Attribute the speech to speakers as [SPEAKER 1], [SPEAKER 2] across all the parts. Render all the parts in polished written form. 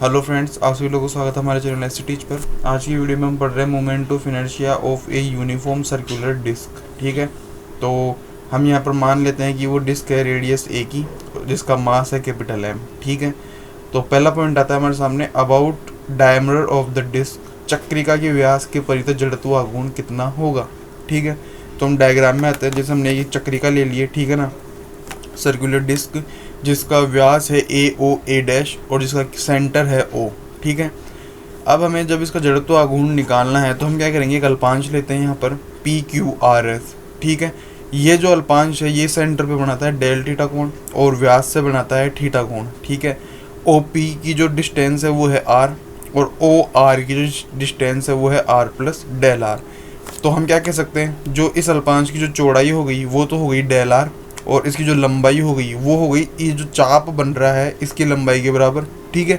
[SPEAKER 1] Hello friends, आप सभी लोगों को स्वागत है हमारे चैनल ऐसे टीच पर। आज की वीडियो में हम पढ़ रहे हैं moment of inertia of a uniform circular disc. ठीक है, तो हम यहाँ पर मान लेते हैं कि वो डिस्क है रेडियस ए की, जिसका मास है कैपिटल एम। ठीक है, तो पहला पॉइंट आता है हमारे सामने, about diameter of the disc, चक्रिका के व्यास के परितः जड़त्व आघूर्ण कितना होगा। ठीक है, तो हम डायग्राम में आते हैं। जैसे हमने ये चक्रिका ले लिए, ठीक है ना, सर्कुलर डिस्क जिसका व्यास है ए ओ ए डैश और जिसका सेंटर है ओ। ठीक है, अब हमें जब इसका जड़त्व आघूर्ण निकालना है तो हम क्या करेंगे, एक अल्पांश लेते हैं यहाँ पर पी क्यू आर एस। ठीक है, ये जो अल्पांश है ये सेंटर पे बनाता है डेल थीटा कोण और व्यास से बनाता है थीटा कोण। ठीक है, ओ पी की जो डिस्टेंस है वो है आर और ओ आर की जो डिस्टेंस है वो है आर प्लस डेल आर। तो हम क्या कह सकते हैं, जो इस अल्पांश की जो चौड़ाई हो गई वो तो हो गई डेल आर और इसकी जो लंबाई हो गई वो हो गई, ये जो चाप बन रहा है इसकी लंबाई के बराबर। ठीक है,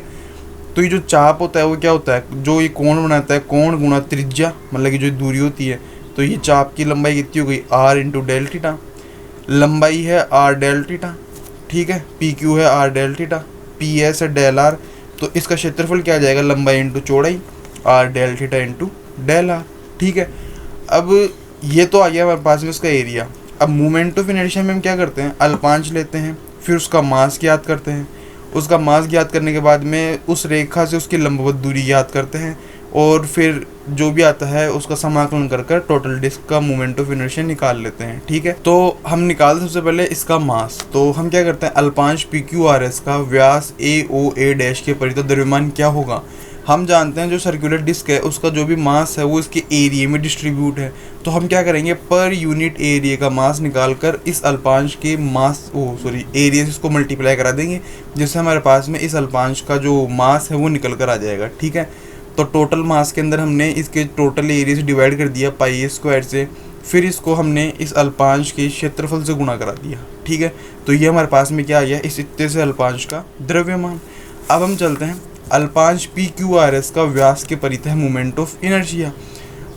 [SPEAKER 1] तो ये जो चाप होता है वो क्या होता है, जो ये कोण बनाता है, कोण गुणा त्रिज्या, मतलब कि जो दूरी होती है। तो ये चाप की लंबाई कितनी हो गई, आर इंटू डेल थीटा। लंबाई है आर डेल थीटा। ठीक है, पी क्यू है R del theta, P S है डेल आर। तो इसका क्षेत्रफल क्या आ जाएगा, लंबाई इंटू चौड़ाई, R del theta into del R. ठीक है, अब ये तो आ गया हमारे पास में इसका एरिया। अब मोमेंट ऑफ इनर्शिया में हम क्या करते हैं, अल्पांश लेते हैं, फिर उसका मास ज्ञात करते हैं। उसका मास ज्ञात करने के बाद में उस रेखा से उसकी लंबवत दूरी ज्ञात करते हैं और फिर जो भी आता है उसका समाकलन कर कर टोटल डिस्क का मोमेंट ऑफ इनर्शिया निकाल लेते हैं। ठीक है, तो हम निकालते सबसे पहले इसका मास। तो हम क्या करते हैं, अल्पांश पी क्यू आर एस का व्यास ए ओ ए डैश के परितः द्रव्यमान क्या होगा। हम जानते हैं जो सर्कुलर डिस्क है उसका जो भी मास है वो इसके एरिया में डिस्ट्रीब्यूट है। तो हम क्या करेंगे, पर यूनिट एरिया का मास निकाल कर इस अल्पांश के मास एरिया से इसको मल्टीप्लाई करा देंगे, जिससे हमारे पास में इस अल्पांश का जो मास है वो निकल कर आ जाएगा। ठीक है, तो टोटल मास के अंदर हमने इसके टोटल एरिया से डिवाइड कर दिया पाई ए स्क्वायर से, फिर इसको हमने इस अल्पांश के क्षेत्रफल से गुणा करा दिया। ठीक है, तो ये हमारे पास में क्या आ गया, इस इतने से अल्पांश का द्रव्यमान। अब हम चलते हैं, अल्पांश पी क्यू आर एस का व्यास के परितः है मोमेंट ऑफ इनर्शिया।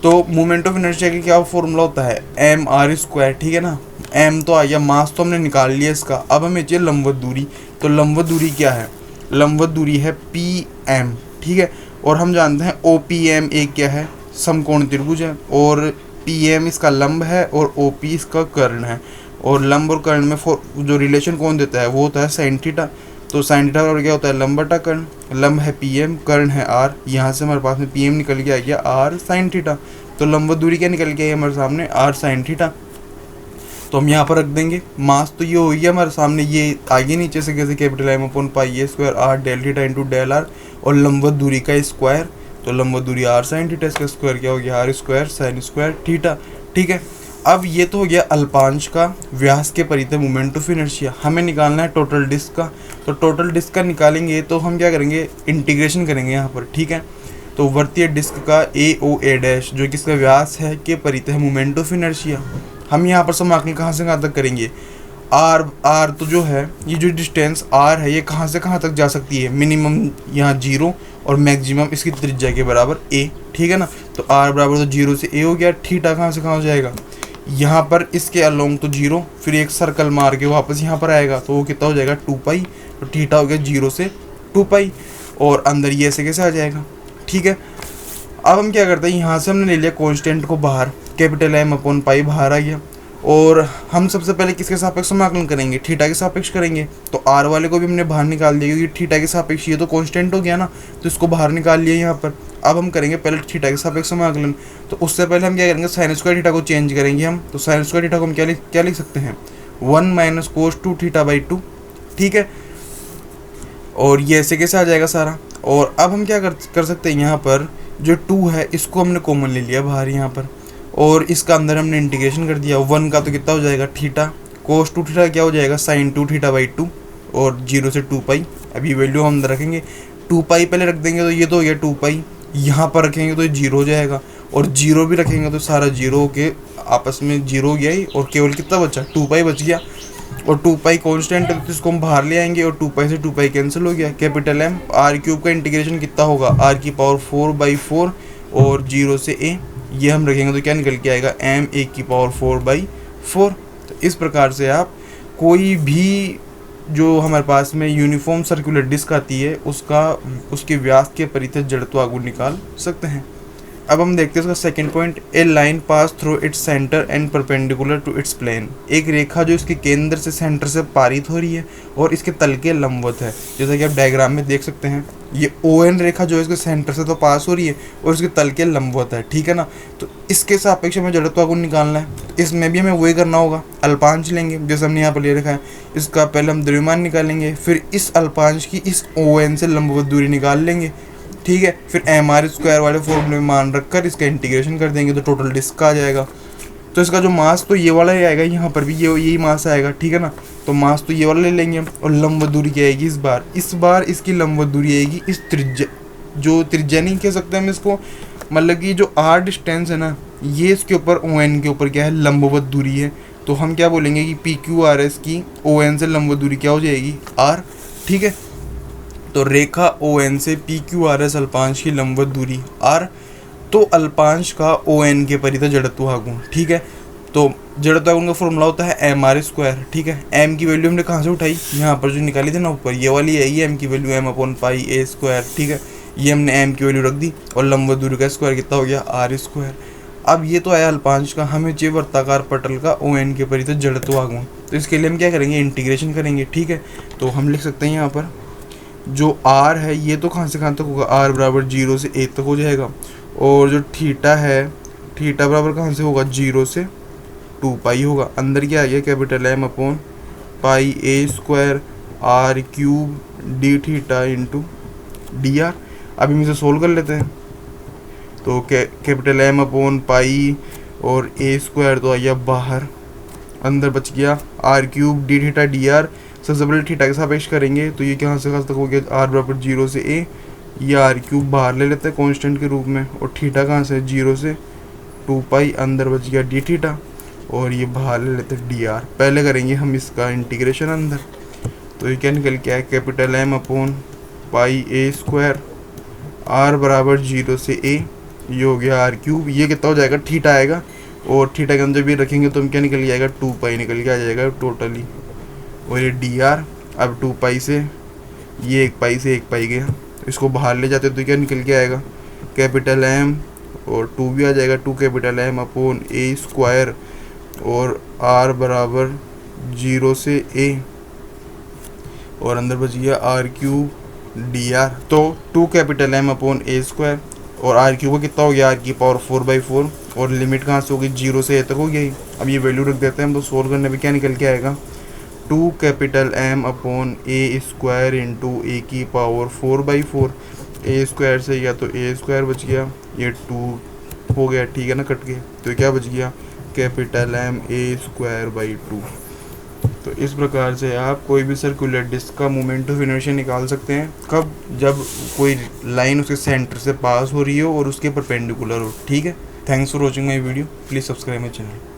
[SPEAKER 1] तो मोमेंट ऑफ इनर्शिया का क्या फॉर्मूला होता है, एम आर स्क्वायर। ठीक है ना, एम तो आ गया, मास तो हमने निकाल लिया इसका। अब हमें चाहिए लंबवत दूरी। तो लंबवत दूरी क्या है, लंबवत दूरी है पी एम। ठीक है, और हम जानते हैं ओ पी एम एक क्या है, समकोण त्रिभुज है और पी एम इसका लंब है और ओ पी इसका कर्ण है। और लंब और कर्ण में जो रिलेशन कौन देता है वो होता है साइन थीटा। तो साइन थीटा और क्या होता है, लंब बटा कर्ण। लंब है पी एम, कर्ण है आर। यहाँ से हमारे पास में पी एम निकल के आ गया आर साइन थीटा। तो लंबवत दूरी क्या निकल के आई हमारे सामने, आर साइन थीटा। तो हम यहाँ पर रख देंगे। मास तो ये हो गया हमारे सामने, ये आगे नीचे से कैसे, capital M upon pi a square R del theta into del R और लंबवत दूरी का स्क्वायर। तो लंबवत दूरी आर साइन थीटा, इसका स्क्वायर क्या हो गया, R square sine square theta. ठीक है, अब ये तो हो गया अल्पांश का व्यास के परितः मोमेंट ऑफ इनर्शिया। हमें निकालना है टोटल डिस्क का। तो टोटल डिस्क का निकालेंगे तो हम क्या करेंगे, इंटीग्रेशन करेंगे यहाँ पर। ठीक है, तो वर्तीय डिस्क का ए ओ ए डैश जो कि इसका व्यास है के परितः मोमेंट ऑफ इनर्शिया। हम यहाँ पर समाकलन कहाँ से कहाँ तक करेंगे, आर तो जो है ये जो डिस्टेंस आर है ये कहाँ से कहाँ तक जा सकती है, मिनिमम यहाँ 0 और मैक्सिमम इसकी त्रिज्या के बराबर ए। ठीक है ना, तो आर बराबर तो 0 से ए हो गया। थीटा कहाँ से कहाँ हो जाएगा, यहाँ पर इसके अलोंग तो 0, फिर एक सर्कल मार के वापस यहाँ पर आएगा तो वो कितना हो जाएगा 2 पाई। तो थीटा हो गया 0 से 2 पाई और अंदर ये ऐसे कैसे आ जाएगा। ठीक है, अब हम क्या करते हैं, यहाँ से हमने ले लिया कांस्टेंट को बाहर, कैपिटल एम अपॉन पाई बाहर आ गया। और हम सबसे पहले किसके सापेक्ष समाकलन करेंगे, थीटा के सापेक्ष करेंगे। तो आर वाले को भी हमने बाहर निकाल दिया क्योंकि थीटा के सापेक्ष ये तो कांस्टेंट हो गया ना, तो इसको बाहर निकाल लिया यहाँ पर। अब हम करेंगे पहले थीटा के सापेक्ष समाकलन। तो उससे पहले हम क्या करेंगे, साइन स्क्वायर थीटा को चेंज करेंगे हम। तो साइन स्क्वायर थीटा को हम क्या लिख सकते हैं, 1 माइनस कोस 2 थीटा बाई 2। ठीक है, और ये ऐसे कैसे आ जाएगा सारा। और अब हम क्या कर सकते हैं, यहाँ पर जो 2 है इसको हमने कॉमन ले लिया बाहर यहाँ पर और इसका अंदर हमने इंटीग्रेशन कर दिया। 1 का तो कितना हो जाएगा थीटा, कोस 2 थीटा क्या हो जाएगा साइन 2 थीटा बाई 2 और 0 से 2 पाई। अभी वैल्यू हम अंदर रखेंगे, 2 पाई पहले रख देंगे तो ये तो हो गया 2 पाई, यहाँ पर रखेंगे तो ये 0 हो जाएगा और 0 भी रखेंगे तो सारा 0 के आपस में 0 हो गया ही और केवल कितना बचा, 2 पाई बच गया। और 2 पाई कॉन्स्टेंट है तो इसको हम बाहर ले आएंगे और 2 पाई से 2 पाई कैंसिल हो गया। कैपिटल एम आर क्यूब का इंटीग्रेशन कितना होगा, आर की पावर 4/4 और 0 से ए, ये हम रखेंगे तो क्या निकल के आएगा, एम ए की पावर 4/4। तो इस प्रकार से आप कोई भी जो हमारे पास में यूनिफॉर्म सर्कुलर डिस्क आती है उसके व्यास के परितः जड़त्व आघूर्ण निकाल सकते हैं। अब हम देखते हैं इसका second point, a line pass through its centre and perpendicular to its plane. एक रेखा जो इसके केंद्र से सेंटर से पारित हो रही है और इसके तल के लंबवत है। जैसा कि आप डायग्राम में देख सकते हैं, ये ON रेखा जो है इसके सेंटर से तो पास हो रही है और इसके तल के लंबवत है, ठीक है ना। तो इसके सापेक्ष हमें जड़त्व आघूर्ण निकालना है। इसमें भी हमें वही करना होगा, अल्पांश लेंगे जैसे हमने यहाँ पर ले रखा है। इसका पहले हम द्रव्यमान निकालेंगे, फिर इस अल्पांश की इस ON से लंबवत दूरी निकाल लेंगे, ठीक है। फिर mr² वाले फॉर्मूले में मान रखकर इसका इंटीग्रेशन कर देंगे तो टोटल डिस्क आ जाएगा। तो इसका जो मास तो ये वाला ही आएगा, यहाँ पर भी यही मास आएगा, ठीक है ना। तो मास तो ये वाला ले लेंगे और लंबवत दूरी क्या आएगी इस बार इसकी लंबवत दूरी आएगी इस त्रिज्या, जो त्रिज्या नहीं कह सकते हम इसको, मतलब कि जो r डिस्टेंस है ना, ये इसके ऊपर ON के ऊपर क्या है, लंबवत दूरी है। तो हम क्या बोलेंगे कि PQRS की ON से लंबवत दूरी क्या हो जाएगी, r, ठीक है। तो रेखा ON से PQRS अल्पांश की लंबवत दूरी r, तो अल्पांश का ON के परितः जड़त्व आघूर्ण, ठीक है। तो जड़त्व आघूर्ण का फॉर्मूला होता है mr², ठीक है। m की वैल्यू हमने कहाँ से उठाई, यहाँ पर जो निकाली थी ना ऊपर, ये वाली है, ये m की वैल्यू m/πa², ठीक है। ये हमने m की वैल्यू रख दी और लंबवत दूरी का स्क्वायर कितना हो गया, r²। अब ये तो आया अल्पांश का, हमें चाहिए वर्ताकार पटल का ON के परितः जड़त्व आघूर्ण। तो इसके लिए हम क्या करेंगे, इंटीग्रेशन करेंगे, ठीक है। तो हम लिख सकते हैं यहाँ पर जो r है ये तो कहाँ से कहाँ तक होगा, r बराबर 0 से a तक हो जाएगा। और जो थीटा है, थीटा बराबर कहाँ से होगा, 0 से 2π होगा। अंदर क्या आ गया, capital M/πa² r³ d theta into dr। अब हम इसे सोल्व कर लेते हैं। तो कैपिटल M/π और a² तो आया बाहर, अंदर बच गया r³ d थीटा dr। सबसे पहले थीटा के सापेक्ष करेंगे तो ये कहाँ से कहाँ तक हो गया, r बराबर 0 से a, ये r³ बाहर ले लेते हैं कांस्टेंट के रूप में, और थीटा कहाँ से 0 से 2π, अंदर बच गया d थीटा और ये बाहर ले लेते हैं dr। पहले करेंगे हम इसका इंटीग्रेशन अंदर, तो ये क्या निकल के आया, कैपिटल M/πa² r बराबर 0 से a, ये हो गया r³, ये कितना हो जाएगा, थीटा आएगा, और थीटा के अंदर भी रखेंगे तो हम क्या निकल जाएगा, 2π निकल के आ जाएगा टोटली, और ये dr। अब 2π से ये 1π से 1π गया, इसको बाहर ले जाते तो क्या निकल के आएगा, कैपिटल M और 2 भी आ जाएगा, 2 कैपिटल M/a² और r बराबर 0 से a, और अंदर बच गया r³ dr। तो 2 कैपिटल M/a² और r³ का कितना हो गया, r की पावर 4/4, और लिमिट कहाँ से होगी, 0 से a तक हो गई। अब ये वैल्यू रख देते हैं हम, तो सोल्व करने पे क्या निकल के आएगा, 2 कैपिटल M/a² इंटू a की पावर 4/4, a² से गया तो a² बच गया, ये 2 हो गया, ठीक है ना, कट के, तो क्या बच गया, कैपिटल M/a²/2। तो इस प्रकार से आप कोई भी सर्कुलर डिस्क का मोमेंट ऑफ इनर्शिया निकाल सकते हैं, कब, जब कोई लाइन उसके सेंटर से पास हो रही हो और उसके परपेंडिकुलर हो, ठीक है। Thanks for watching my video, please subscribe my channel.